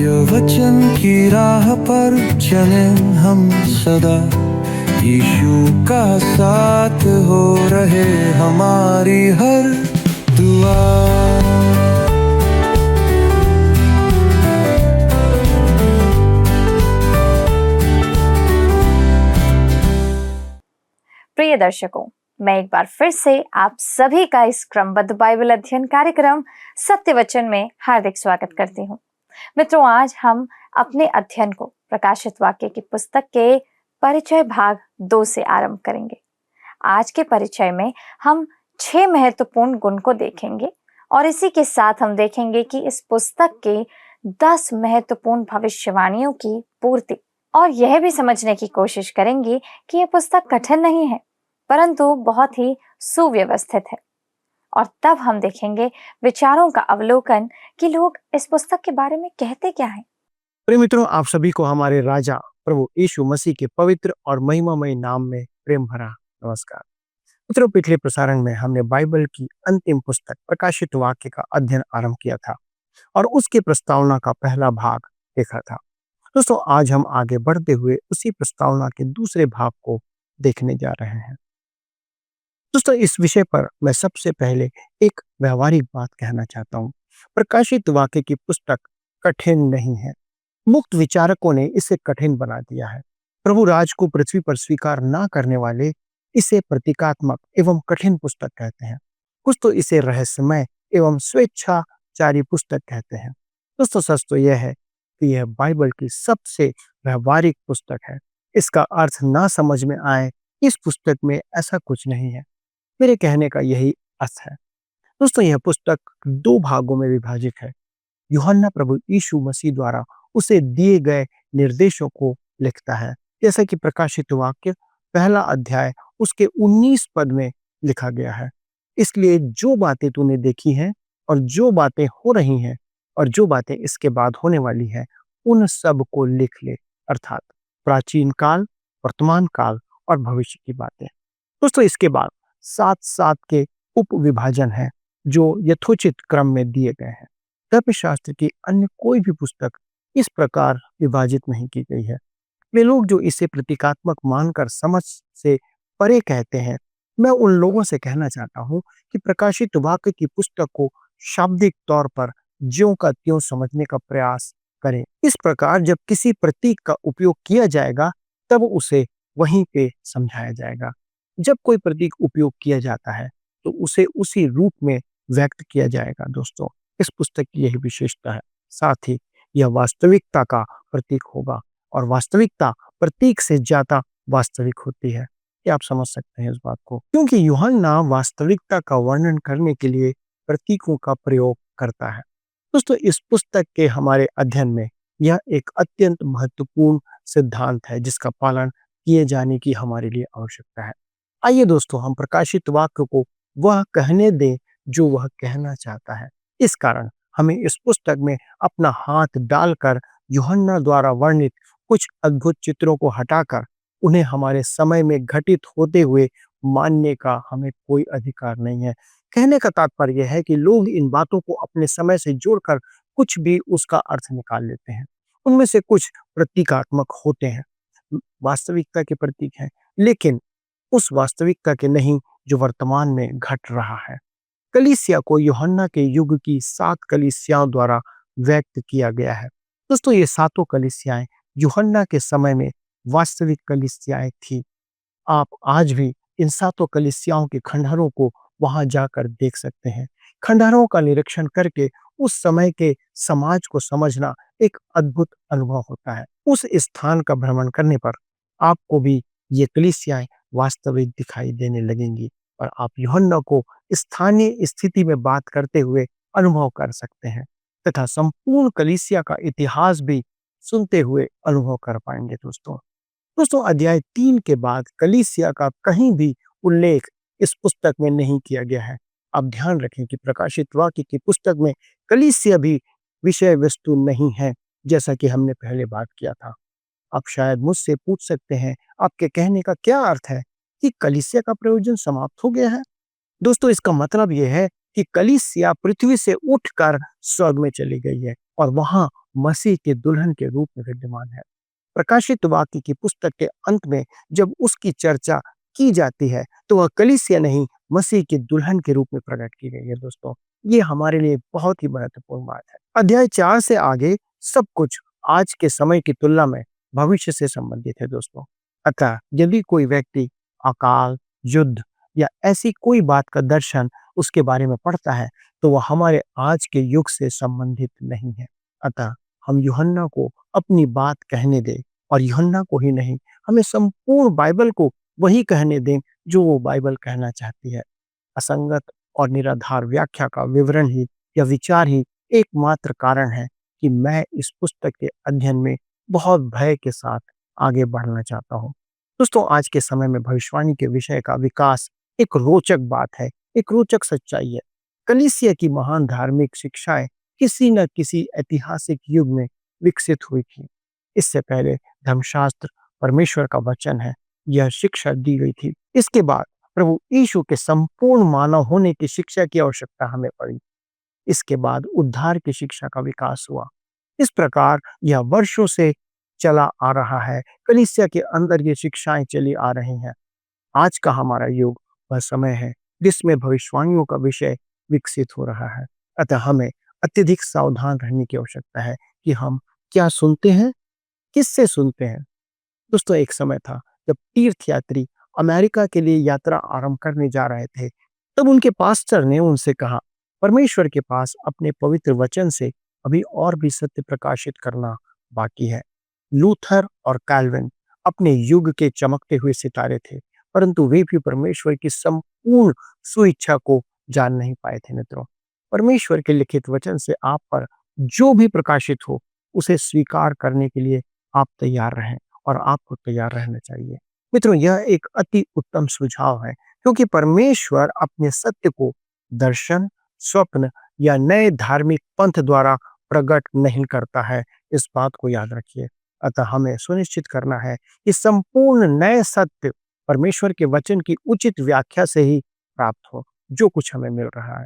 सत्य वचन की राह पर चले हम सदा। यीशु का साथ हो रहे हमारी हर दुआ। प्रिय दर्शकों, मैं एक बार फिर से आप सभी का इस क्रमबद्ध बाइबल अध्ययन कार्यक्रम सत्य वचन में हार्दिक स्वागत करती हूँ। मित्रों, आज हम अपने अध्ययन को प्रकाशित वाक्य की पुस्तक के परिचय भाग 2 से आरंभ करेंगे। आज के परिचय में हम 6 महत्वपूर्ण गुण को देखेंगे और इसी के साथ हम देखेंगे कि इस पुस्तक के 10 महत्वपूर्ण भविष्यवाणियों की पूर्ति, और यह भी समझने की कोशिश करेंगे कि यह पुस्तक कठिन नहीं है परंतु बहुत ही सुव्यवस्थित है। और तब हम देखेंगे विचारों का अवलोकन कि लोग इस पुस्तक के बारे में कहते क्या हैं। प्रिय मित्रों, आप सभी को हमारे राजा प्रभु यीशु मसीह के पवित्र और महिमामय नाम में प्रेम भरा नमस्कार। मित्रों, पिछले प्रसारण में हमने बाइबल की अंतिम पुस्तक प्रकाशित वाक्य का अध्ययन आरंभ किया था और उसकी प्रस्तावना का पहला भाग देखा था। दोस्तों, आज हम आगे बढ़ते हुए उसी प्रस्तावना के दूसरे भाग को देखने जा रहे हैं। दोस्तों, इस विषय पर मैं सबसे पहले एक व्यवहारिक बात कहना चाहता हूँ। प्रकाशित वाक्य की पुस्तक कठिन नहीं है। मुक्त विचारकों ने इसे कठिन बना दिया है। प्रभु राज को पृथ्वी पर स्वीकार ना करने वाले इसे प्रतीकात्मक एवं कठिन पुस्तक कहते हैं। कुछ तो इसे रहस्यमय एवं स्वेच्छाचारी पुस्तक कहते हैं। दोस्तों, सच तो यह है कि यह बाइबल की सबसे व्यवहारिक पुस्तक है। इसका अर्थ ना समझ में आए, इस पुस्तक में ऐसा कुछ नहीं है। मेरे कहने का यही अर्थ है। दोस्तों, यह पुस्तक 2 भागों में विभाजित है। यूहन्ना प्रभु यीशु मसीह द्वारा उसे दिए गए निर्देशों को लिखता है, जैसा कि प्रकाशित वाक्य पहला अध्याय उसके 19 पद में लिखा गया है। इसलिए जो बातें तूने देखी हैं और जो बातें हो रही हैं और जो बातें इसके बाद होने वाली हैं, उन सब को लिख ले, अर्थात प्राचीन काल, वर्तमान काल और भविष्य की बातें। दोस्तों, इसके बाद 7 के उप विभाजन हैं जो यथोचित क्रम में दिए गए हैं। धर्मशास्त्र की अन्य कोई भी पुस्तक इस प्रकार विभाजित नहीं की गई है। वे लोग जो इसे प्रतीकात्मक मानकर समझ से परे कहते हैं, मैं उन लोगों से कहना चाहता हूं कि प्रकाशित वाक्य की पुस्तक को शाब्दिक तौर पर ज्यों का त्यों समझने का प्रयास करें। इस प्रकार जब किसी प्रतीक का उपयोग किया जाएगा तब उसे वहीं पे समझाया जाएगा। जब कोई प्रतीक उपयोग किया जाता है तो उसे उसी रूप में व्यक्त किया जाएगा। दोस्तों, इस पुस्तक की यही विशेषता है। साथ ही यह वास्तविकता का प्रतीक होगा और वास्तविकता प्रतीक से ज्यादा वास्तविक होती है। क्या आप समझ सकते हैं इस बात को? क्योंकि यूहन्ना वास्तविकता का वर्णन करने के लिए प्रतीकों का प्रयोग करता है। दोस्तों, इस पुस्तक के हमारे अध्ययन में यह एक अत्यंत महत्वपूर्ण सिद्धांत है जिसका पालन किए जाने की हमारे लिए आवश्यकता है। आइए दोस्तों, हम प्रकाशित वाक्य को वह कहने दें जो वह कहना चाहता है। इस कारण हमें इस पुस्तक में अपना हाथ डालकर यूहन्ना द्वारा वर्णित कुछ अद्भुत चित्रों को हटाकर उन्हें हमारे समय में घटित होते हुए मानने का हमें कोई अधिकार नहीं है। कहने का तात्पर्य यह है कि लोग इन बातों को अपने समय से जोड़कर कुछ भी उसका अर्थ निकाल लेते हैं। उनमें से कुछ प्रतीकात्मक होते हैं, वास्तविकता के प्रतीक हैं, लेकिन उस वास्तविकता के नहीं जो वर्तमान में घट रहा है। कलीसिया को यूहन्ना के युग की 7 कलीसियाओं द्वारा व्यक्त किया गया है। दोस्तों, ये 7 कलीसियाएं यूहन्ना के समय में वास्तविक कलीसियाएं थी। आप आज भी इन 7 कलीसियाओं के खंडहरों को वहां जाकर देख सकते हैं। खंडहरों का निरीक्षण करके उस समय के समाज को समझना एक अद्भुत अनुभव होता है। उस स्थान का भ्रमण करने पर आपको भी ये कलीसियाएं वास्तविक दिखाई देने लगेंगी और आप यूहन्ना को स्थानीय स्थिति में बात करते हुए अनुभव कर सकते हैं तथा संपूर्ण कलीसिया का इतिहास भी सुनते हुए अनुभव कर पाएंगे। दोस्तों, अध्याय 3 के बाद कलीसिया का कहीं भी उल्लेख इस पुस्तक में नहीं किया गया है। आप ध्यान रखें कि प्रकाशित वाक्य की पुस्तक में कलीसिया भी विषय वस्तु नहीं है, जैसा कि हमने पहले बात किया था। आप शायद मुझसे पूछ सकते हैं, आपके कहने का क्या अर्थ है कि कलीसिया का प्रयोजन समाप्त हो गया है? दोस्तों, इसका मतलब यह है कि कलीसिया पृथ्वी से उठकर स्वर्ग में चली गई है और वहां मसीह के दुल्हन के रूप में विद्यमान है। प्रकाशित वाक्य की पुस्तक के अंत में जब उसकी चर्चा की जाती है तो वह कलीसिया नहीं, मसीह की दुल्हन के रूप में प्रकट की गई है। दोस्तों, ये हमारे लिए बहुत ही महत्वपूर्ण बात है। अध्याय 4 से आगे सब कुछ आज के समय की तुलना में भविष्य से संबंधित है। दोस्तों, अतः यदि कोई व्यक्ति अकाल, युद्ध या ऐसी कोई बात का दर्शन उसके बारे में पढ़ता है तो वह हमारे आज के युग से संबंधित नहीं है। अतः हम यूहन्ना को अपनी बात कहने दें, और यूहन्ना को ही नहीं, हमें संपूर्ण बाइबल को वही कहने दें जो वो बाइबल कहना चाहती है। असंगत और निराधार व्याख्या का विवरण ही या विचार ही एकमात्र कारण है कि मैं इस पुस्तक के अध्ययन में बहुत भय के साथ आगे बढ़ना चाहता हूँ। दोस्तों, आज के समय में भविष्यवाणी के विषय का विकास एक रोचक बात है, एक रोचक सच्चाई है। कलीसिया की महान धार्मिक शिक्षाएं किसी न किसी ऐतिहासिक युग में विकसित हुई थी। इससे पहले धर्मशास्त्र परमेश्वर का वचन है, यह शिक्षा दी गई थी। इसके बाद प्रभु यीशु के संपूर्ण मानव होने की शिक्षा की आवश्यकता हमें पड़ी। इसके बाद उद्धार की शिक्षा का विकास हुआ। इस प्रकार यह वर्षों से चला आ रहा है। कलीसिया के अंदर ये शिक्षाएं चली आ रही हैं। आज का हमारा युग वह समय है जिसमें भविष्यवाणियों का विषय विकसित हो रहा है। अतः हमें अत्यधिक सावधान रहने की आवश्यकता है कि हम क्या सुनते हैं, किससे सुनते हैं। दोस्तों, एक समय था जब तीर्थयात्री अमेरिका के लिए यात्रा आरंभ करने जा रहे थे। तब उनके पास्टर ने उनसे कहा, परमेश्वर के पास अपने पवित्र वचन से अभी और भी सत्य प्रकाशित करना बाकी है। लूथर और कैल्विन अपने युग के चमकते हुए सितारे थे, परंतु वे भी परमेश्वर की संपूर्ण सुइच्छा को जान नहीं पाए थे। मित्रों, परमेश्वर के लिखित वचन से आप पर जो भी प्रकाशित हो उसे स्वीकार करने के लिए आप तैयार रहें, और आपको तैयार रहना चाहिए। मित्रों, यह एक अति उत्तम सुझाव है, क्योंकि परमेश्वर अपने सत्य को दर्शन, स्वप्न या नए धार्मिक पंथ द्वारा प्रकट नहीं करता है। इस बात को याद रखिए। अतः हमें सुनिश्चित करना है कि संपूर्ण नए सत्य परमेश्वर के वचन की उचित व्याख्या से ही प्राप्त हो, जो कुछ हमें मिल रहा है।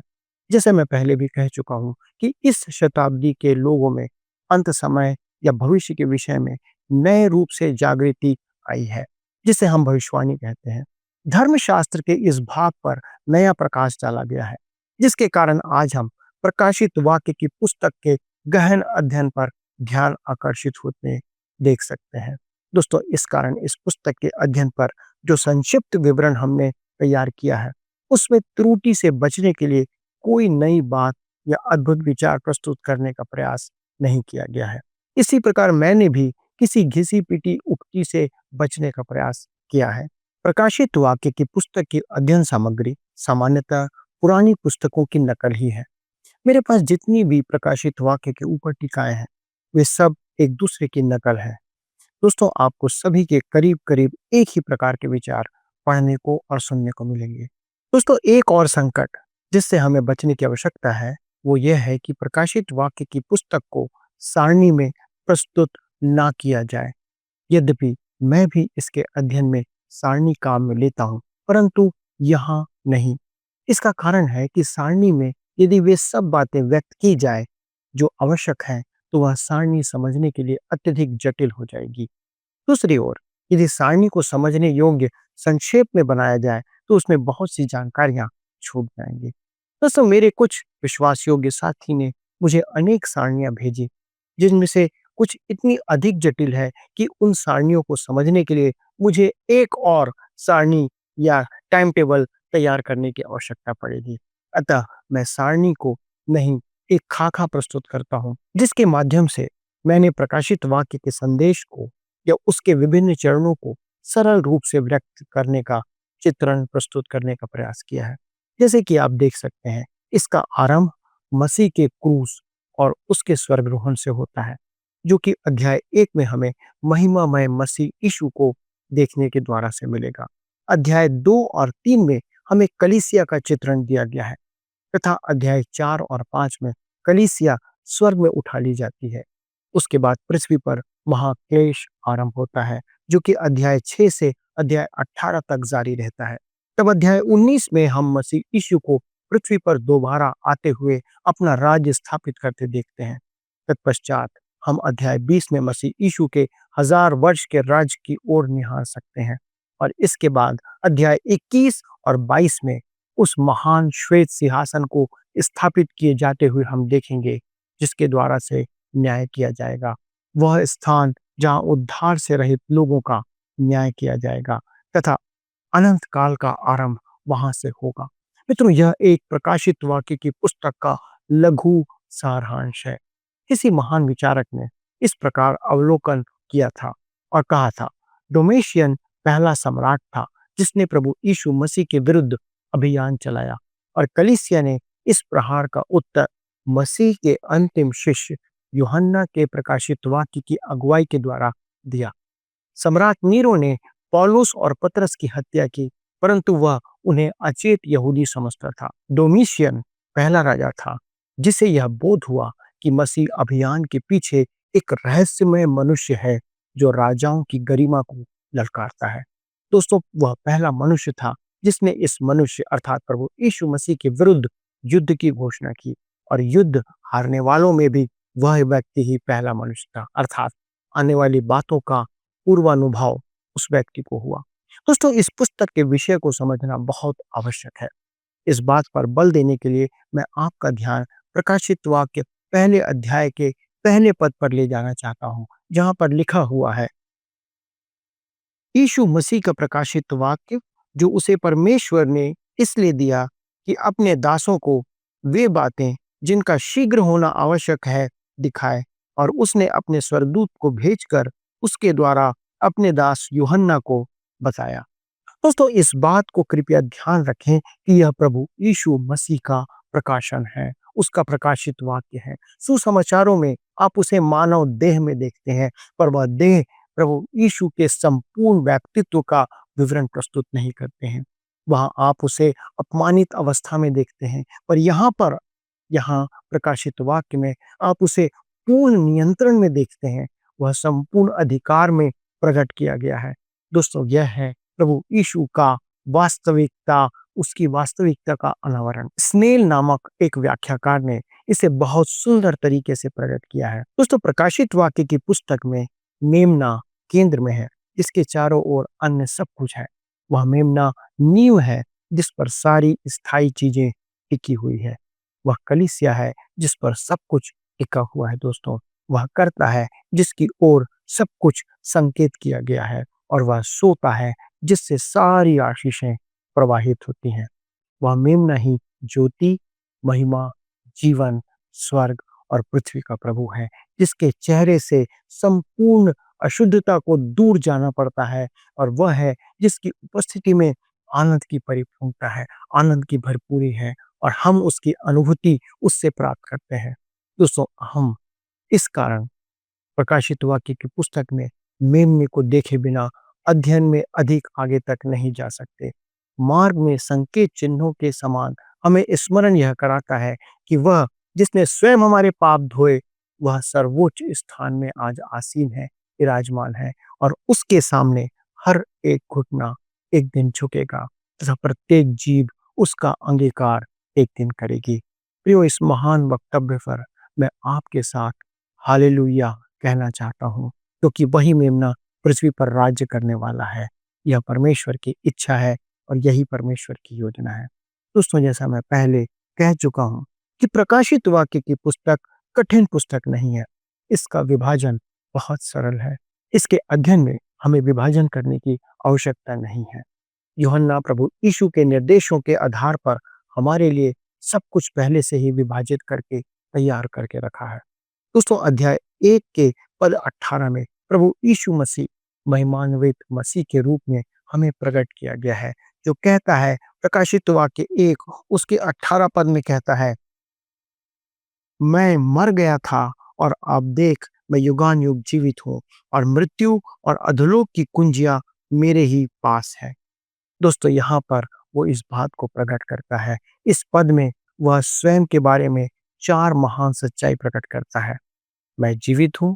जैसे मैं पहले भी कह चुका हूं कि इस शताब्दी के लोगों में अंत समय या भविष्य के विषय में नए रूप से जागृति आई है, जिसे हम भविष्यवाणी कहते हैं। धर्मशास्त्र के इस भाग पर नया प्रकाश डाला गया है, जिसके कारण आज हम प्रकाशित वाक्य की पुस्तक के गहन अध्ययन पर ध्यान आकर्षित होते देख सकते हैं। दोस्तों, इस कारण इस पुस्तक के अध्ययन पर जो संक्षिप्त विवरण हमने तैयार किया है, उसमें त्रुटि से बचने के लिए कोई नई बात या अद्भुत विचार प्रस्तुत करने का प्रयास नहीं किया गया है। इसी प्रकार मैंने भी किसी घिसी पिटी उक्ति से बचने का प्रयास किया है। प्रकाशित वाक्य की पुस्तक की अध्ययन सामग्री सामान्यतः पुरानी पुस्तकों की नकल ही है। मेरे पास जितनी भी प्रकाशित वाक्य के ऊपर टीकाएं हैं, वे सब एक दूसरे की नकल है। दोस्तों, आपको सभी के करीब करीब एक ही प्रकार के विचार पढ़ने को और सुनने को मिलेंगे। दोस्तों, एक और संकट जिससे हमें बचने की आवश्यकता है वो यह है कि प्रकाशित वाक्य की पुस्तक को सारणी में प्रस्तुत ना किया जाए। यद्यपि मैं भी इसके अध्ययन में सारणी काम में लेता हूँ, परंतु यहाँ नहीं। इसका कारण है कि सारणी में यदि वे सब बातें व्यक्त की जाए जो आवश्यक है, तो वह सारणी समझने के लिए अत्यधिक जटिल हो जाएगी। दूसरी ओर, यदि सारणी को समझने योग्य संक्षेप में बनाया जाए तो उसमें बहुत सी जानकारियां छूट जाएंगी। दोस्तों, मेरे कुछ विश्वास योग्य साथी ने मुझे अनेक सारणियां भेजी, जिनमें से कुछ इतनी अधिक जटिल है कि उन सारणियों को समझने के लिए मुझे एक और सारणी या टाइम टेबल तैयार करने की आवश्यकता पड़ेगी। अतः मैं सारणी को नहीं, एक खाका प्रस्तुत करता हूँ, जिसके माध्यम से मैंने प्रकाशित वाक्य के संदेश को या उसके विभिन्न चरणों को सरल रूप से व्यक्त करने का चित्रण प्रस्तुत करने का प्रयास किया है। जैसे कि आप देख सकते हैं, इसका आरंभ मसीह के क्रूस और उसके स्वर्गरोहण से होता है, जो कि अध्याय 1 में हमें महिमामय मसीह यीशु को देखने के द्वारा से मिलेगा। अध्याय 2 और 3 में हमें कलीसिया का चित्रण दिया गया है, तथा अध्याय 4 और 5 में कलीसिया स्वर्ग में उठा ली जाती है। उसके बाद पृथ्वी पर महाक्लेश आरंभ होता है, जो कि अध्याय 6 से अध्याय 18 तक जारी रहता है। तब अध्याय 19 में हम मसीह यीशु को पृथ्वी पर दोबारा आते हुए अपना राज्य स्थापित करते देखते हैं। तत्पश्चात हम अध्याय 20 में मसीह यीशु के 1000 वर्ष के राज्य की ओर निहार सकते हैं। और इसके बाद अध्याय 21 और 22 में उस महान श्वेत सिंहासन को स्थापित किए जाते हुए हम देखेंगे, जिसके द्वारा से न्याय किया जाएगा। वह स्थान जहाँ उद्धार से रहित लोगों का न्याय किया जाएगा तथा अनंत काल का आरंभ वहां से होगा। मित्रों, यह एक प्रकाशित वाक्य की पुस्तक का लघु सारांश है। किसी महान विचारक ने इस प्रकार अवलोकन किया था और कहा था, डोमेशियन पहला सम्राट था जिसने प्रभु यीशु मसीह के विरुद्ध अभियान चलाया, और कलीसिया ने इस प्रहार का उत्तर मसीह के अंतिम शिष्य यूहन्ना के प्रकाशित वाक्य की अगुवाई के द्वारा दिया। सम्राट नीरो ने पौलुस और पतरस की हत्या की, परंतु वह उन्हें अचेत यहूदी समझता था। डोमिशियन पहला राजा था जिसे यह बोध हुआ कि मसीह अभियान के पीछे एक रहस्यमय मनुष्य है जो राजाओं की गरिमा को ललकारता है। दोस्तों, वह पहला मनुष्य था जिसने इस मनुष्य अर्थात प्रभु यीशु मसीह के विरुद्ध युद्ध की घोषणा की, और युद्ध हारने वालों में भी वह व्यक्ति ही पहला मनुष्य था, अर्थात आने वाली बातों का पूर्वानुभाव उस व्यक्ति को हुआ। दोस्तों, इस पुस्तक के विषय को समझना बहुत आवश्यक है। इस बात पर बल देने के लिए मैं आपका ध्यान प्रकाशित वाक्य पहले अध्याय के पहले पद पर ले जाना चाहता हूं, जहां पर लिखा हुआ है, यीशु मसीह का प्रकाशित वाक्य जो उसे परमेश्वर ने इसलिए दिया कि अपने दासों को वे बातें जिनका शीघ्र होना आवश्यक है दिखाए, और उसने अपने स्वर्गदूत को भेजकर उसके द्वारा अपने दास यूहन्ना को बताया। दोस्तों, इस बात को कृपया ध्यान रखें कि यह प्रभु यीशु मसीह का प्रकाशन है, उसका प्रकाशित वाक्य है। सुसमाचारों में आप उसे मानव देह में देखते हैं, पर वह देह प्रभु यीशु के संपूर्ण व्यक्तित्व का विवरण प्रस्तुत नहीं करते हैं। वहां आप उसे अपमानित अवस्था में देखते हैं, पर यहाँ प्रकाशित वाक्य में आप उसे पूर्ण नियंत्रण में देखते हैं। वह संपूर्ण अधिकार में प्रकट किया गया है। दोस्तों, यह है प्रभु यीशु का वास्तविकता, उसकी वास्तविकता का अनावरण। स्नेल नामक एक व्याख्याकार ने इसे बहुत सुंदर तरीके से प्रकट किया है। दोस्तों, प्रकाशित वाक्य की पुस्तक में मेमना केंद्र में है, जिसके चारों ओर अन्य सब कुछ है। वह मेमना नींव है जिस पर सारी स्थायी चीजें टिकी हुई है। वह कलीसिया है जिस पर सब कुछ टिका हुआ है। दोस्तों, वह करता है जिसकी ओर सब कुछ संकेत किया गया है, और वह सोता है जिससे सारी आशीषें प्रवाहित होती हैं। वह मेमना ही ज्योति, महिमा, जीवन, स्वर्ग और पृथ्वी का प्रभु है, जिसके चेहरे से संपूर्ण अशुद्धता को दूर जाना पड़ता है, और वह है जिसकी उपस्थिति में आनंद की परिपूर्णता है, आनंद की भरपूरी है, और हम उसकी अनुभूति उससे प्राप्त करते हैं। दोस्तों, हम इस कारण प्रकाशित वाक्य की पुस्तक में मेमने को देखे बिना अध्ययन में अधिक आगे तक नहीं जा सकते। मार्ग में संकेत चिन्हों के समान हमें स्मरण यह कराता है कि वह जिसने स्वयं हमारे पाप धोए, वह सर्वोच्च स्थान में आज आसीन है, विराजमान है, और उसके सामने हर एक घुटना एक दिन झुकेगा तथा प्रत्येक जीभ उसका अंगीकार एक दिन करेगी। प्रियो, इस महान वक्तव्य पर मैं आपके साथ हालेलुया कहना चाहता हूँ, क्योंकि वही मेमना पृथ्वी पर राज्य करने वाला है। यह परमेश्वर की इच्छा है और यही परमेश्वर की योजना है। दोस्तों, जैसा मैं पहले कह चुका हूँ कि प्रकाशित वाक्य की पुस्तक कठिन पुस्तक नहीं है। इसका विभाजन बहुत सरल है। इसके अध्ययन में हमें विभाजन करने की आवश्यकता नहीं है। यूहन्ना प्रभु यीशु के निर्देशों के आधार पर हमारे लिए सब कुछ पहले से ही विभाजित करके तैयार करके रखा है। दोस्तों, अध्याय 1 के पद 18 में प्रभु यीशु मसीह महिमान्वित मसीह के रूप में हमें प्रकट किया गया है, जो कहता है, प्रकाशित वाक्य 1 उसके 18 पद में कहता है, मैं मर गया था और अब देख मैं युगान युग जीवित हूँ, और मृत्यु और अधोलोक की कुंजियां मेरे ही पास है। दोस्तों, यहाँ पर वो इस बात को प्रकट करता है। इस पद में वह स्वयं के बारे में 4 महान सच्चाई प्रकट करता है। मैं जीवित हूँ,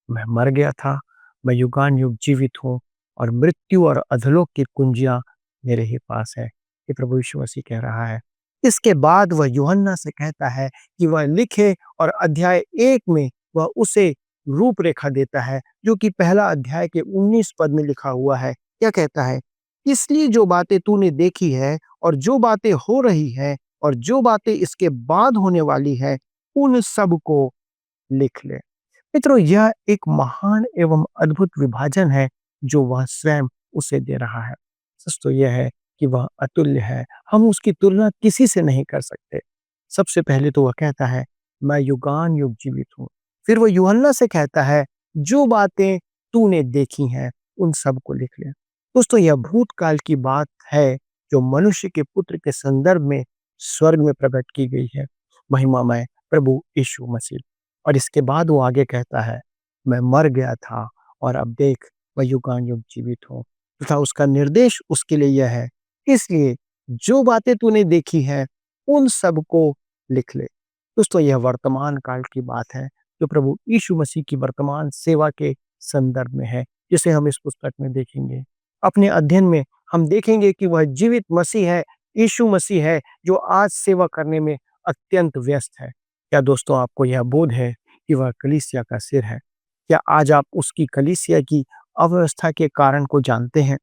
मैं मर गया था, मैं युगान युग जीवित हूँ, और मृत्यु और अधोलोक की कुंजियां मेरे ही पास है। ये प्रभु यीशु मसीह कह रहा है। इसके बाद वह यूहन्ना से कहता है कि वह लिखे, और अध्याय 1 में वह उसे रूपरेखा देता है, जो कि पहला अध्याय के 19 पद में लिखा हुआ है। क्या कहता है? इसलिए जो बातें तूने देखी है और जो बातें हो रही है और जो बातें इसके बाद होने वाली है, उन सब को लिख ले। मित्रों, यह एक महान एवं अद्भुत विभाजन है जो वह स्वयं उसे दे रहा है। सच तो यह है कि वह अतुल्य है, हम उसकी तुलना किसी से नहीं कर सकते। सबसे पहले तो वह कहता है, मैं युगान युग जीवित हूँ। फिर वह यूहन्ना से कहता है, जो बातें तूने देखी हैं उन सब को लिख ले। दोस्तों, यह भूतकाल की बात है जो मनुष्य के पुत्र के संदर्भ में स्वर्ग में प्रकट की गई है, महिमामय प्रभु यीशु मसीह। और इसके बाद वो आगे कहता है, मैं मर गया था और अब देख मैं युगान युग जीवित हूँ, तथा उसका निर्देश उसके लिए यह है, इसलिए जो बातें तूने देखी है उन सब को लिख ले। दोस्तों, यह वर्तमान काल की बात है जो प्रभु यीशु मसीह की वर्तमान सेवा के संदर्भ में है, जिसे हम इस पुस्तक में देखेंगे। अपने अध्ययन में हम देखेंगे कि वह जीवित मसीह है, यीशु मसीह है, जो आज सेवा करने में अत्यंत व्यस्त है। क्या दोस्तों, आपको यह बोध है कि वह कलीसिया का सिर है? क्या आज आप उसकी कलीसिया की अव्यवस्था के कारण को जानते हैं?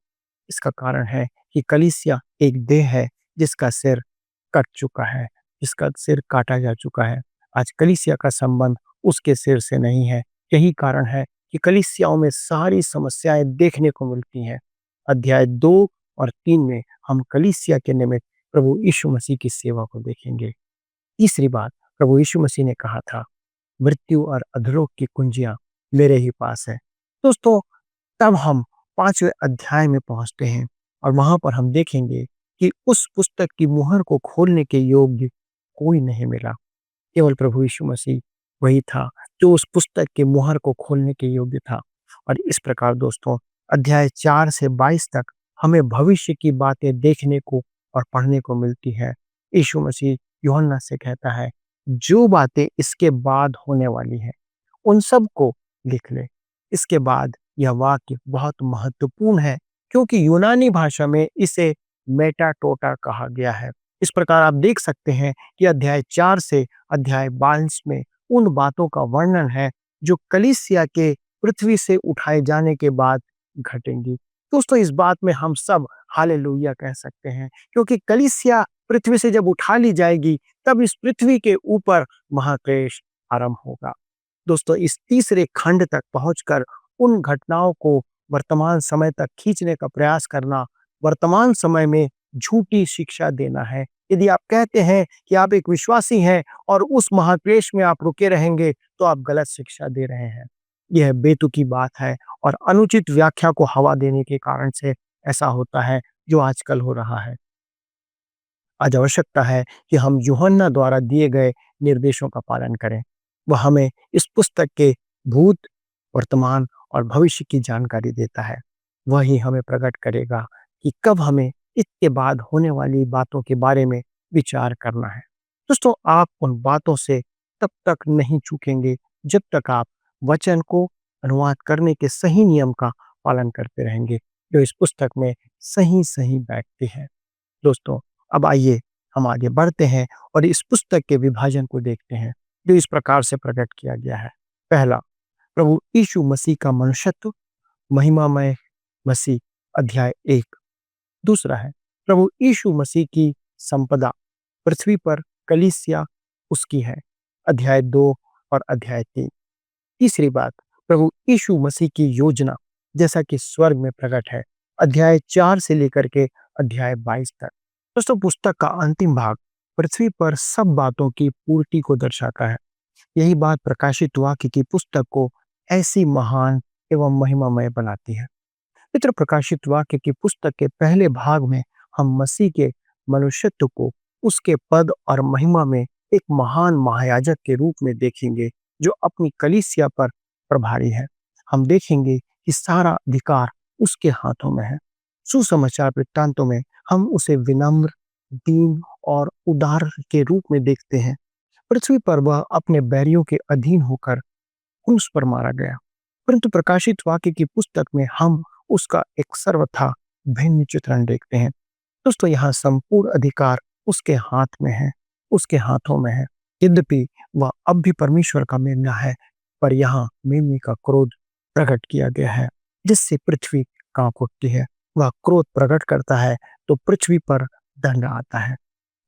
इसका कारण है कि कलीसिया एक देह है जिसका सिर कट चुका है, जिसका सिर काटा जा चुका है। आज कलीसिया का संबंध उसके सिर से नहीं है। यही कारण है कि कलीसियाओं में सारी समस्याएं देखने को मिलती हैं। अध्याय 2 और 3 में हम कलीसिया के निमित्त प्रभु यीशु मसीह की सेवा को देखेंगे। तीसरी बात, प्रभु यीशु मसीह ने कहा था, मृत्यु और अधोलोक की कुंजियां मेरे ही पास है। दोस्तों, तब हम 5वें अध्याय में पहुंचते हैं और वहां पर हम देखेंगे कि उस पुस्तक की मुहर को खोलने के योग्य कोई नहीं मिला। केवल प्रभु यीशु मसीह वही था जो उस पुस्तक के मुहर को खोलने के योग्य था। और इस प्रकार दोस्तों, अध्याय 4 से 22 तक हमें भविष्य की बातें देखने को और पढ़ने को मिलती है। यीशु मसीह यूहन्ना से कहता है, जो बातें इसके बाद होने वाली है उन सब को लिख ले। इसके बाद यह वाक्य बहुत महत्वपूर्ण है, क्योंकि यूनानी भाषा में इसे मेटाटोटा कहा गया है। इस प्रकार आप देख सकते हैं कि अध्याय 4 से अध्याय 22 में उन बातों का वर्णन है जो कलीसिया के पृथ्वी से उठाए जाने के बाद घटेंगी। दोस्तों, इस बात में हम सब हालेलुया कह सकते हैं, क्योंकि कलीसिया पृथ्वी से जब उठा ली जाएगी तब इस पृथ्वी के ऊपर महाक्लेश आरंभ होगा। दोस्तों, इस तीसरे खंड तक पहुंचकर उन घटनाओं को वर्तमान समय तक खींचने का प्रयास करना वर्तमान समय में झूठी शिक्षा देना है। यदि आप कहते हैं कि आप एक विश्वासी हैं और उस महाक्लेश में आप रुके रहेंगे, तो आप गलत शिक्षा दे रहे हैं। यह बेतुकी बात है और अनुचित व्याख्या को हवा देने के कारण से ऐसा होता है जो आजकल हो रहा है। आज आवश्यकता है कि हम यूहन्ना द्वारा दिए गए निर्देशों का पालन करें। वह हमें इस पुस्तक के भूत, वर्तमान और भविष्य की जानकारी देता है। वह ही हमें प्रकट करेगा कि कब हमें इसके बाद होने वाली बातों के बारे में विचार करना है। दोस्तों, आप उन बातों से तब तक नहीं चूकेंगे जब तक आप वचन को अनुवाद करने के सही नियम का पालन करते रहेंगे, जो इस पुस्तक में सही सही बैठते हैं। दोस्तों, अब आइए हम आगे बढ़ते हैं और इस पुस्तक के विभाजन को देखते हैं, जो इस प्रकार से प्रकट किया गया है। पहला, प्रभु यीशु मसीह का मनुष्यत्व, महिमामय मसीह, अध्याय 1। दूसरा है प्रभु यीशु मसीह की संपदा, पृथ्वी पर कलीसिया उसकी है, अध्याय 2 और अध्याय 3। तीसरी बात, प्रभु यीशु मसीह की योजना जैसा कि स्वर्ग में प्रकट है, अध्याय 4 से लेकर के अध्याय 22 तक। दोस्तों, पुस्तक का अंतिम भाग पृथ्वी पर सब बातों की पूर्ति को दर्शाता है। यही बात प्रकाशित वाक्य की पुस्तक को ऐसी महान एवं महिमामय बनाती है। मित्र, प्रकाशित वाक्य की पुस्तक के पहले भाग में हम मसीह के मनुष्यत्व को उसके पद और महिमा में एक महान महायाजक के रूप में देखेंगे, जो अपनी कलीसिया पर प्रभारी है। हम देखेंगे कि सारा अधिकार उसके हाथों में है। सुसमाचार वृत्तांतों में हम उसे विनम्र, दीन और उदार के रूप में देखते हैं। पृथ्वी पर वह अपने बैरियों के अधीन होकर क्रूस पर मारा गया, परंतु प्रकाशित वाक्य की पुस्तक में हम उसका एक सर्वथा भिन्न चित्रण देखते हैं। दोस्तों, यहाँ संपूर्ण अधिकार उसके हाथ में है, उसके हाथों में है। यद्यपि वह अब भी परमेश्वर का मेमना है, पर यहाँ मेमने का क्रोध प्रकट किया गया है, जिससे पृथ्वी कांप उठती है। वह क्रोध प्रकट करता है तो पृथ्वी पर दंड आता है।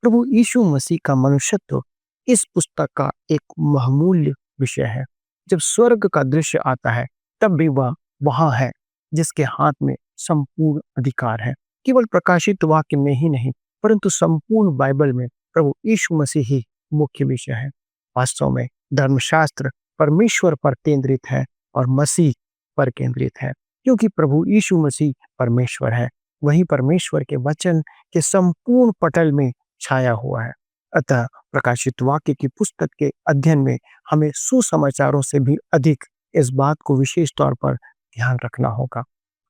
प्रभु यीशु मसीह का मनुष्यत्व इस पुस्तक का एक बहुमूल्य विषय है। जब स्वर्ग का दृश्य आता है तब भी वह वहां है जिसके हाथ में संपूर्ण अधिकार है। केवल प्रकाशित वाक्य में ही नहीं, परंतु संपूर्ण बाइबल में प्रभु यीशु मसीह ही मुख्य विषय है। वास्तव में धर्मशास्त्र परमेश्वर पर केंद्रित है और मसीह पर केंद्रित है, क्योंकि प्रभु यीशु मसीह परमेश्वर है। वही परमेश्वर के वचन के संपूर्ण पटल में छाया हुआ है। अतः प्रकाशित वाक्य की पुस्तक के अध्ययन में हमें सुसमाचारों से भी अधिक इस बात को विशेष तौर पर ध्यान रखना होगा।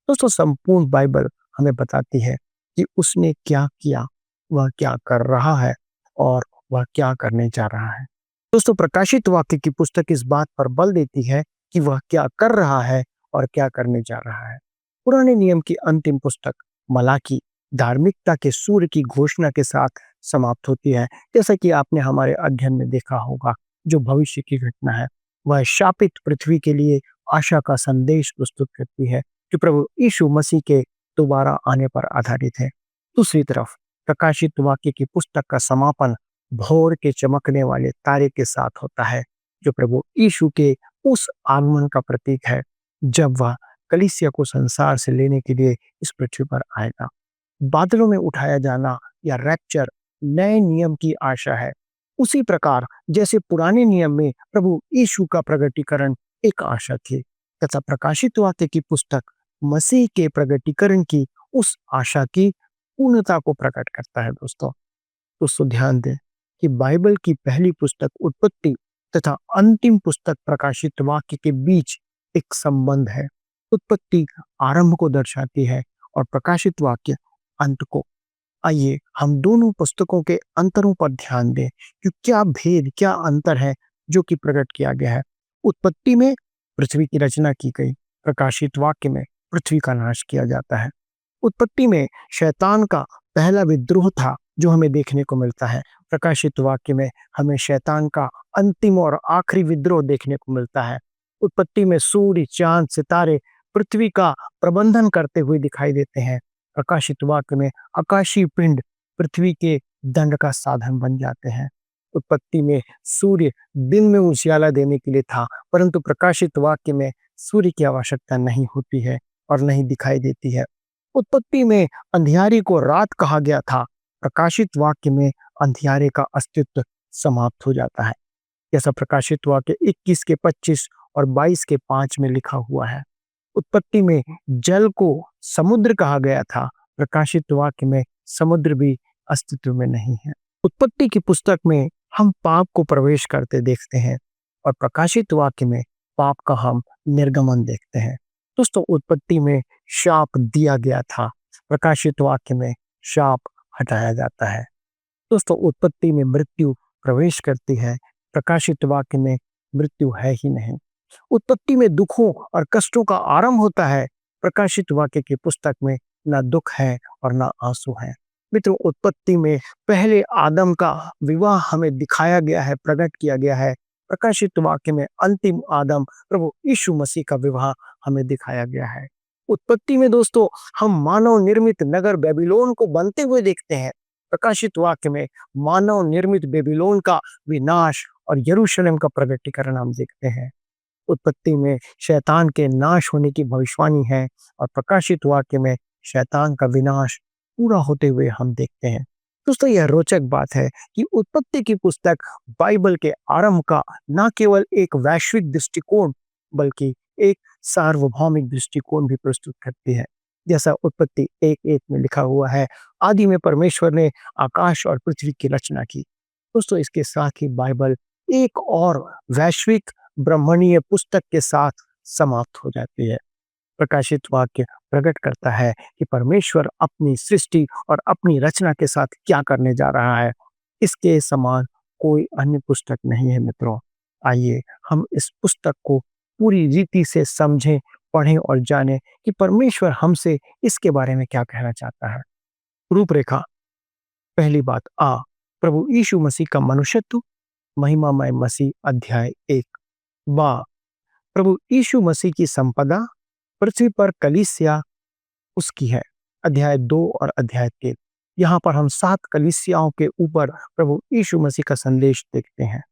दोस्तों, संपूर्ण बाइबल हमें बताती है कि उसने क्या किया, वह क्या कर रहा है और वह क्या करने जा रहा है। दोस्तों, प्रकाशित वाक्य की पुस्तक इस बात पर बल देती है कि वह क्या कर रहा है और क्या करने जा रहा है। पुराने नियम की अंतिम पुस्तक मलाकी धार्मिकता के सूर्य की घोषणा के साथ समाप्त होती है। जैसा कि आपने हमारे अध्ययन में देखा होगा, जो भविष्य की घटना है वह शापित पृथ्वी के लिए आशा का संदेश प्रस्तुत करती है, जो प्रभु यीशु मसीह के दोबारा आने पर आधारित है। दूसरी तरफ प्रकाशित वाक्य की पुस्तक का समापन भोर के चमकने वाले तारे के साथ होता है, जो प्रभु यीशु के उस आगमन का प्रतीक है जब वह कलीसिया को संसार से लेने के लिए इस पृथ्वी पर आएगा। बादलों में उठाया जाना या रैप्चर नए नियम की आशा है। उसी प्रकार जैसे पुराने नियम में प्रभु यीशु का प्रगटीकरण एक आशा थी, तथा प्रकाशित वाक्य की पुस्तक मसीह के प्रगटीकरण की उस आशा की पूर्णता को प्रकट करता है। दोस्तों ध्यान दें कि बाइबल की पहली पुस्तक उत्पत्ति तथा अंतिम पुस्तक प्रकाशित वाक्य के बीच एक संबंध है। उत्पत्ति आरंभ को दर्शाती है और प्रकाशित वाक्य अंत को। आइए हम दोनों पुस्तकों के अंतरों पर ध्यान दें कि क्या भेद, क्या अंतर है जो कि प्रकट किया गया है। उत्पत्ति में पृथ्वी की रचना की गई, प्रकाशित वाक्य में पृथ्वी का नाश किया जाता है। उत्पत्ति में शैतान का पहला विद्रोह था जो हमें देखने को मिलता है। प्रकाशित वाक्य में हमें शैतान का अंतिम और आखिरी विद्रोह देखने को मिलता है। उत्पत्ति में सूर्य, चांद, सितारे पृथ्वी का प्रबंधन करते हुए दिखाई देते हैं। प्रकाशित वाक्य में आकाशीय पिंड पृथ्वी के दंड का साधन बन जाते हैं। उत्पत्ति में सूर्य दिन में उजियाला देने के लिए था, परंतु प्रकाशित वाक्य में सूर्य की आवश्यकता नहीं होती है और नहीं दिखाई देती है। उत्पत्ति में अंधियारे को रात कहा गया था, प्रकाशित वाक्य में अंधियारे का अस्तित्व समाप्त हो जाता है, जैसा प्रकाशित वाक्य 21 के 25 और 22 के 5 में लिखा हुआ है। उत्पत्ति में जल को समुद्र कहा गया था, प्रकाशित वाक्य में समुद्र भी अस्तित्व में नहीं है। उत्पत्ति की पुस्तक में हम पाप को प्रवेश करते देखते हैं और प्रकाशित वाक्य में पाप का हम निर्गमन देखते हैं। दोस्तों, उत्पत्ति में शाप दिया गया था, प्रकाशित वाक्य में शाप हटाया जाता है। दोस्तों, उत्पत्ति में मृत्यु प्रवेश करती है, प्रकाशित वाक्य में मृत्यु है ही नहीं। उत्पत्ति में दुखों और कष्टों का आरंभ होता है, प्रकाशित वाक्य की पुस्तक में ना दुख है और ना आंसू है। मित्रों, उत्पत्ति में पहले आदम का विवाह हमें दिखाया गया है, प्रकट किया गया है। प्रकाशित वाक्य में अंतिम आदम प्रभु यीशु मसीह का विवाह हमें दिखाया गया है। उत्पत्ति में दोस्तों हम मानव निर्मित नगर बेबीलोन को बनते हुए देखते हैं, प्रकाशित वाक्य में मानव निर्मित बेबीलोन का विनाश और यरूशलेम का प्रगटीकरण हम देखते हैं। उत्पत्ति में शैतान के नाश होने की भविष्यवाणी है और प्रकाशित वाक्य में शैतान का विनाश पूरा होते हुए हम देखते हैं। दोस्तों, यह रोचक बात है कि उत्पत्ति की पुस्तक बाइबल के आरंभ का न केवल एक वैश्विक दृष्टिकोण बल्कि एक सार्वभौमिक दृष्टिकोण भी प्रस्तुत करती है। जैसा उत्पत्ति 1:1 में लिखा हुआ है, आदि में परमेश्वर ने आकाश और पृथ्वी की रचना की। दोस्तों, इसके साथ ही बाइबल एक और वैश्विक ब्रह्मणीय पुस्तक के साथ समाप्त हो जाती है। प्रकाशित वाक्य प्रकट करता है कि परमेश्वर अपनी सृष्टि और अपनी रचना के साथ क्या करने जा रहा है। इसके समान कोई अन्य पुस्तक नहीं है। मित्रों, आइए हम इस पुस्तक को पूरी रीति से समझें, पढ़ें और जानें कि परमेश्वर हमसे इसके बारे में क्या कहना चाहता है। रूपरेखा। पहली बात आ, प्रभु यीशु मसीह का मनुष्यत्व, महिमामय मसीह अध्याय 1। बा, प्रभु यीशु मसीह की संपदा पृथ्वी पर कलीसिया उसकी है। अध्याय 2 और अध्याय 3, यहाँ पर हम 7 कलीसियाओं के ऊपर प्रभु यीशु मसीह का संदेश देखते हैं।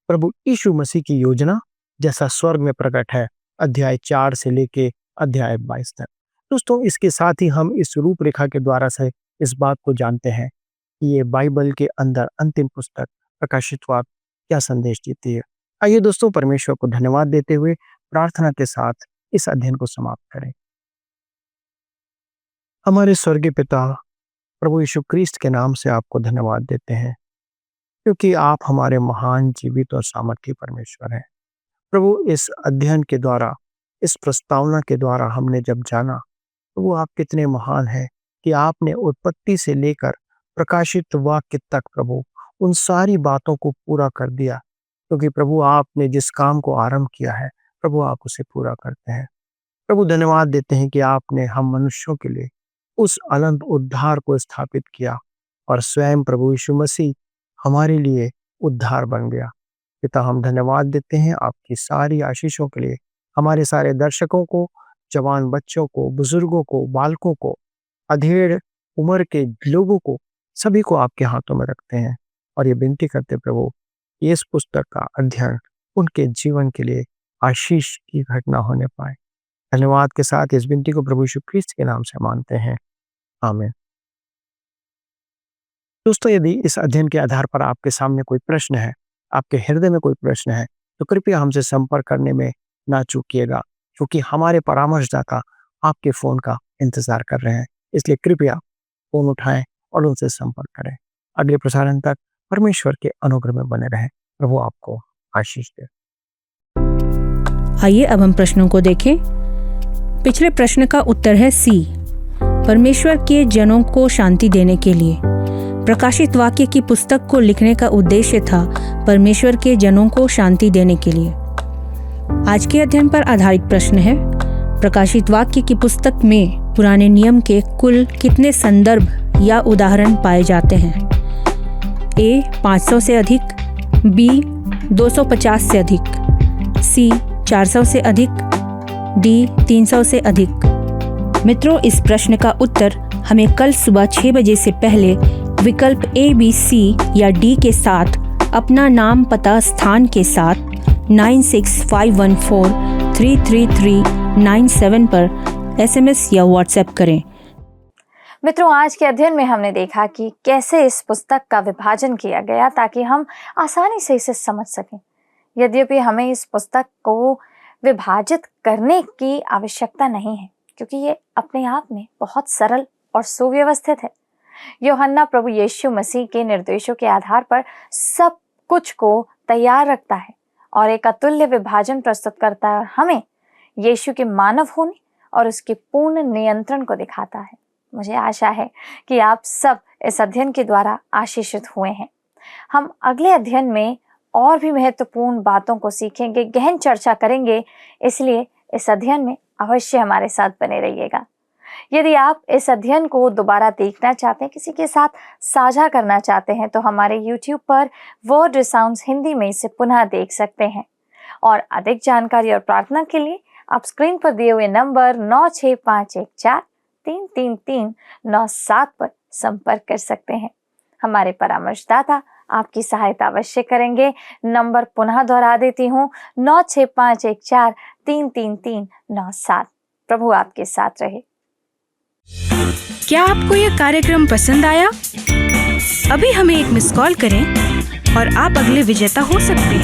प्रभु यीशु मसीह की योजना जैसा स्वर्ग में प्रकट है, अध्याय 4 से लेके अध्याय 22 तक। दोस्तों, इसके साथ ही हम इस रूपरेखा के द्वारा से इस बात को जानते हैं कि ये बाइबल के अंदर अंतिम पुस्तक प्रकाशित वाक्य क्या संदेश देती है। आइए दोस्तों, परमेश्वर को धन्यवाद देते हुए प्रार्थना के साथ इस अध्ययन को समाप्त करें। हमारे स्वर्गीय पिता, प्रभु यीशु क्रिस्ट के नाम से आपको धन्यवाद देते हैं, क्योंकि आप हमारे महान, जीवित और सामर्थी परमेश्वर हैं। प्रभु, इस अध्ययन के द्वारा, इस प्रस्तावना के द्वारा हमने जब जाना तो वो आप कितने महान हैं कि आपने उत्पत्ति से लेकर प्रकाशित वाक्य तक प्रभु उन सारी बातों को पूरा कर दिया, क्योंकि प्रभु आपने जिस काम को आरंभ किया है प्रभु आप उसे पूरा करते हैं। प्रभु, धन्यवाद देते हैं कि आपने हम मनुष्यों के लिए उस अनंत उद्धार को स्थापित किया और स्वयं प्रभु यीशु मसीह हमारे लिए उद्धार बन गया। पिता, हम धन्यवाद देते हैं आपकी सारी आशीषों के लिए। हमारे सारे दर्शकों को, जवान बच्चों को, बुजुर्गों को, बालकों को, अधेड़ उम्र के लोगों को, सभी को आपके हाथों में रखते हैं और ये विनती करते प्रभु कि इस पुस्तक का अध्ययन उनके जीवन के लिए आशीष की घटना होने पाए। धन्यवाद के साथ इस विनती को प्रभु यीशु क्रिस्त के नाम से मानते हैं, आमीन। दोस्तों, यदि इस अध्ययन के आधार पर आपके सामने कोई प्रश्न है, आपके हृदय में कोई प्रश्न है, तो कृपया हमसे संपर्क करने में ना चूकिएगा, क्योंकि हमारे परामर्शदाता आपके फोन का इंतजार कर रहे हैं। इसलिए कृपया फोन उठाएं और उनसे संपर्क करें। अगले प्रसारण तक परमेश्वर के अनुग्रह में बने रहें। प्रभु आपको आशीष दे। आइए अब हम प्रश्नों को देखें। पिछले प्रश्न का उत्तर है सी, परमेश्वर के जनों को शांति देने के लिए। प्रकाशित वाक्य की पुस्तक को लिखने का उद्देश्य था परमेश्वर के जनों को शांति देने के लिए। आज के अध्ययन पर आधारित प्रश्न है, प्रकाशित वाक्य की पुस्तक में पुराने नियम के कुल कितने संदर्भ या उदाहरण पाए जाते हैं? ए 500 से अधिक, बी 250 से अधिक, सी 400 से अधिक, डी 300 से अधिक। मित्रों, इस प्रश्न का उत्तर हमें कल सुबह 6 बजे से पहले विकल्प ए, बी, सी या डी के साथ अपना नाम, पता, स्थान के साथ 9651433397 पर SMS या WhatsApp करें। मित्रों, आज के अध्ययन में हमने देखा कि कैसे इस पुस्तक का विभाजन किया गया ताकि हम आसानी से इसे समझ सकें। यद्यपि हमें इस पुस्तक को विभाजित करने की आवश्यकता नहीं है, क्योंकि ये अपने आप में बहुत सरल और सुव्यवस्थित है। यूहन्ना प्रभु यीशु मसीह के निर्देशों के आधार पर सब कुछ को तैयार रखता है और एक अतुल्य विभाजन प्रस्तुत करता है और हमें यीशु के मानव होने और उसके पूर्ण नियंत्रण को दिखाता है। मुझे आशा है कि आप सब इस अध्ययन के द्वारा आशीषित हुए हैं। हम अगले अध्ययन में और भी महत्वपूर्ण बातों को सीखेंगे, गहन चर्चा करेंगे, इसलिए इस अध्ययन में अवश्य हमारे साथ बने रहिएगा। यदि आप इस अध्ययन को दोबारा देखना चाहते हैं, किसी के साथ साझा करना चाहते हैं, तो हमारे YouTube पर वर्ड रिसाउंड्स हिंदी में इसे पुनः देख सकते हैं। और अधिक जानकारी और प्रार्थना के लिए आप स्क्रीन पर दिए हुए नंबर 9651433397 पर संपर्क कर सकते हैं। हमारे परामर्शदाता आपकी सहायता अवश्य करेंगे। नंबर पुनः दोहरा देती हूँ, 9651433397। प्रभु आपके साथ रहे। क्या आपको यह कार्यक्रम पसंद आया? अभी हमें एक मिस कॉल करें और आप अगले विजेता हो सकते हैं।